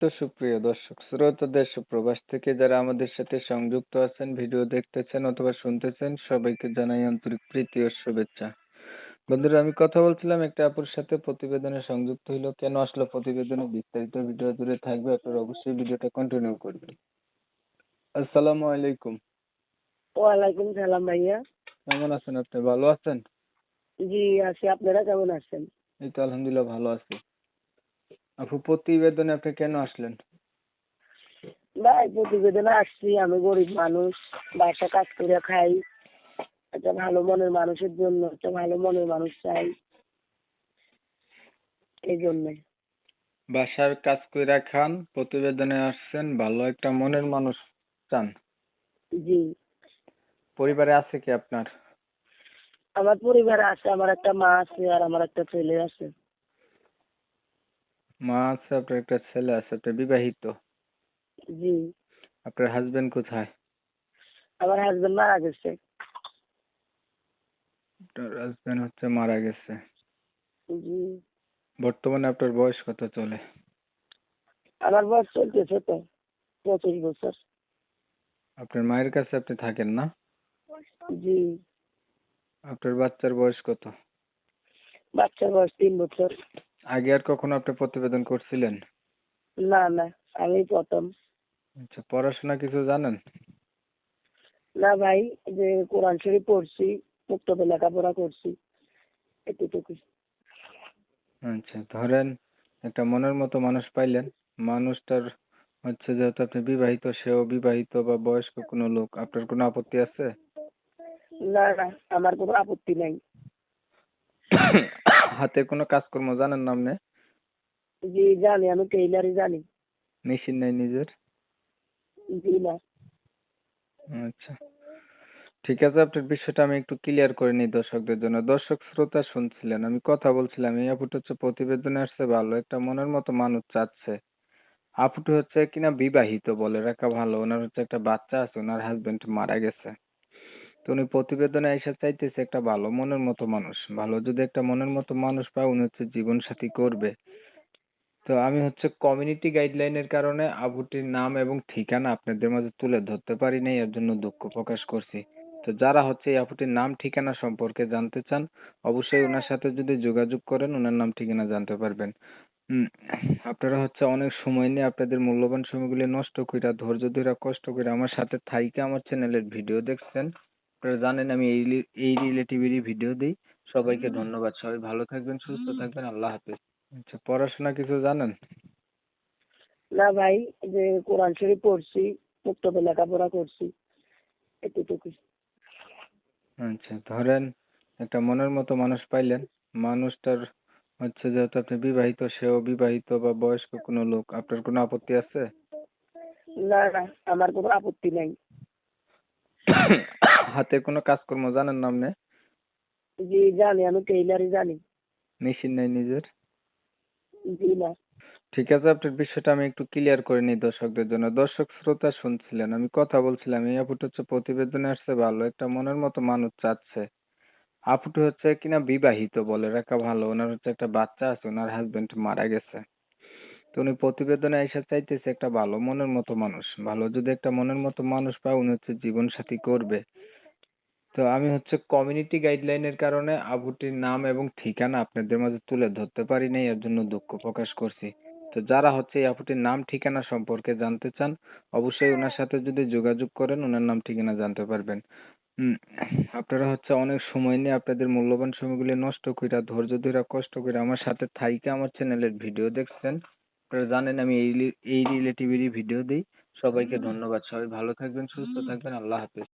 তো সুপ্রিয় দর্শক শ্রোতা দেশ ও প্রবাস থেকে যারা আমাদের সাথে সংযুক্ত আছেন, ভিডিও দেখতেছেন অথবা শুনতেছেন, সবাইকে জানাই আন্তরিক প্রীতি ও শুভেচ্ছা। বন্ধুরা, আমি কথা বলছিলাম একটা আপুর সাথে, প্রতিবেদনে সংযুক্ত হইলো। কেন আসলো প্রতিবেদনে, বিস্তারিত ভিডিও জুড়ে থাকবে, আপনারা অবশ্যই ভিডিওটা কন্টিনিউ করবেন। আসসালামু আলাইকুম। ওয়ালাইকুম সালাম ভাইয়া। কেমন আছেন আপনি, ভালো আছেন? জি আছি, আপনারা কেমন আছেন? এই তো আলহামদুলিল্লাহ ভালো আছি। আপু, প্রতিবেদনে আপনি কেন আসলেন? ভাই প্রতিবেদনে আসছি, আমি গরিব মানুষ, বাসা কাজ করে খাই। একটা ভালো মনের মানুষের জন্য একটা ভালো মনের মানুষ চাই, এই জন্যে। বাসার কাজ কইরা খান, প্রতিবেদনে আসছেন, ভালো একটা মনের মানুষ চান। জি, পরিবারে আছে কি আপনার? আমার পরিবারে আছে, আমার একটা মা আছে আর আমার একটা ছেলে আছে। মা আছে, আপনার একটা ছেলে আছে, আপনি বিবাহিত? জি, আপনার হাজবেন্ড কোথায়? আমার হাজবেন্ড মারা গেছে। আপনার হাজবেন্ড হচ্ছে মারা গেছে। জি, বর্তমানে আপনার বয়স কত চলে? আমার বয়স চলতেছে তো 25 বছর। আপনার মায়ের কাছে আপনি থাকেন না? জি, আপনার বাচ্চার বয়স কত? বাচ্চার বয়স 3 বছর। আগে আর কখনো আপনি প্রতিবেদন করছিলেন? না না, আমি প্রথম। আচ্ছা, পড়াশোনা কিছু জানেন? না ভাই, যে কোরআন শরীফ পড়ছি, মুক্তবে লেখাপড়া করছি, এতটুকু। আচ্ছা, ধরেন একটা মনের মতো মানুষ পাইলেন, মানুষটার হচ্ছে যেহেতু আপনি বিবাহিত, সেও বিবাহিত বা বয়স্ক কোনো লোক, আপনার কোনো আপত্তি আছে? না না, আমার কোনো আপত্তি নাই। হাতে কোনো কাজকর্ম জানেন না আপনি? জি জানি, আমি টেইলারই জানি। মেশিন নাই নিজের? জি না। আচ্ছা, ঠিক আছে, আপনার বিষয়টা আমি একটু ক্লিয়ার করে নিই দর্শকদের জন্য। দর্শক শ্রোতা শুনছিলেন, আমি কথা বলছিলাম, এই আপুটা হচ্ছে প্রতিবেদনে আসছে, ভালো একটা মনের মতো মানুষ চাচ্ছে। আপুটা হচ্ছে কিনা বিবাহিত, বলে রাখা ভালো। ওনার হচ্ছে একটা বাচ্চা আছে, ওনার হাজবেন্ড মারা গেছে। তো উনি প্রতিবেদনে এসে চাইতেছে একটা ভালো মনের মতো মানুষ। ভালো যদি একটা মনের মতো মানুষ পায়, উনি হচ্ছে জীবন সাথী করবে। তো আমি হচ্ছে কমিউনিটি গাইডলাইনের কারণে আবুটির নাম এবং ঠিকানা আপনাদের মাঝে তুলে ধরতে পারি নাই, এর জন্য দুঃখ প্রকাশ করছি। তো যারা হচ্ছে এই আপুটির নাম ঠিকানা সম্পর্কে জানতে চান, অবশ্যই ওনার সাথে যদি যোগাযোগ করেন, ওনার নাম ঠিকানা জানতে পারবেন। হুম, আপনারা হচ্ছে অনেক সময় নিয়ে আপনাদের মূল্যবান সময়গুলি নষ্ট কইরা, ধৈর্য ধইরা, কষ্ট করে আমার সাথে থাইকা আমার চ্যানেলের ভিডিও দেখছেন। আপনারা জানেন আমি এই রিলেটিভেরই ভিডিও দিই। সবাইকে ধন্যবাদ। সবাই ভালো থাকবেন, সুস্থ থাকবেন। আল্লাহ হাফেজ। আচ্ছা, পড়াশোনা কিছু জানেন? না ভাই, যে কোরআন শরীফ পড়ছি, মুক্তবে লেখাপড়া করছি, এতটুকু। আচ্ছা, ধরেন একটা মনের মতো মানুষ পাইলেন, মানুষটার হচ্ছে যেহেতু আপনি বিবাহিত, সেও বিবাহিত বা বয়স্ক কোনো লোক, আপনার কোনো আপত্তি আছে? না না, আমার কোনো আপত্তি নাই। হাতে কোনো কাজকর্ম জানেন না আপনি? জি জানি, আমি টেইলারই জানি। মেশিন নাই নিজের? জি না। ঠিক আছে, আপনার বিষয়টা আমি একটু ক্লিয়ার করে নিই দর্শকদের জন্য। দর্শক শ্রোতা শুনছিলেন, আমি কথা বলছিলাম, এই আপুটা হচ্ছে প্রতিবেদনে আসছে, ভালো একটা মনের মতো মানুষ চাচ্ছে। আপুটা হচ্ছে কিনা বিবাহিত, বলে রাখা ভালো। ওনার হচ্ছে একটা বাচ্চা আছে, ওনার হাজবেন্ড মারা গেছে। তো উনি প্রতিবেদনে এসে চাইতেছে একটা ভালো মনের মতো মানুষ। ভালো যদি একটা মনের মতো মানুষ পায়, উনি হচ্ছে জীবন সাথী করবে। তো আমি হচ্ছে কমিউনিটি গাইডলাইনের কারণে আবুটির নাম এবং ঠিকানা আপনাদের মাঝে তুলে ধরতে পারি নাই, এর জন্য দুঃখ প্রকাশ করছি। তো যারা হচ্ছে এই আপুটির নাম ঠিকানা সম্পর্কে জানতে চান, অবশ্যই ওনার সাথে যদি যোগাযোগ করেন, ওনার নাম ঠিকানা জানতে পারবেন। হুম, আপনারা হচ্ছে অনেক সময় নিয়ে আপনাদের মূল্যবান সময়গুলি নষ্ট কইরা, ধৈর্য ধইরা, কষ্ট করে আমার সাথে থাইকা আমার চ্যানেলের ভিডিও দেখছেন। আপনারা জানেন আমি এই রিলেটিভেরই ভিডিও দিই। সবাইকে ধন্যবাদ। সবাই ভালো থাকবেন, সুস্থ থাকবেন। আল্লাহ হাফেজ।